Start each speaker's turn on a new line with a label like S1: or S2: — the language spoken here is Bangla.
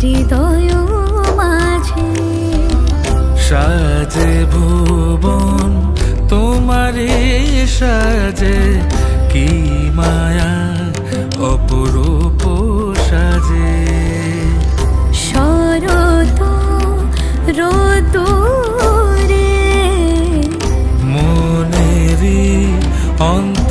S1: হৃদয় মাঝে
S2: সাজে ভুবন তোমারে সাজে কি মায়া অপরূপ সাজে
S1: শরত রোদুরে
S2: মনেরি অন্ত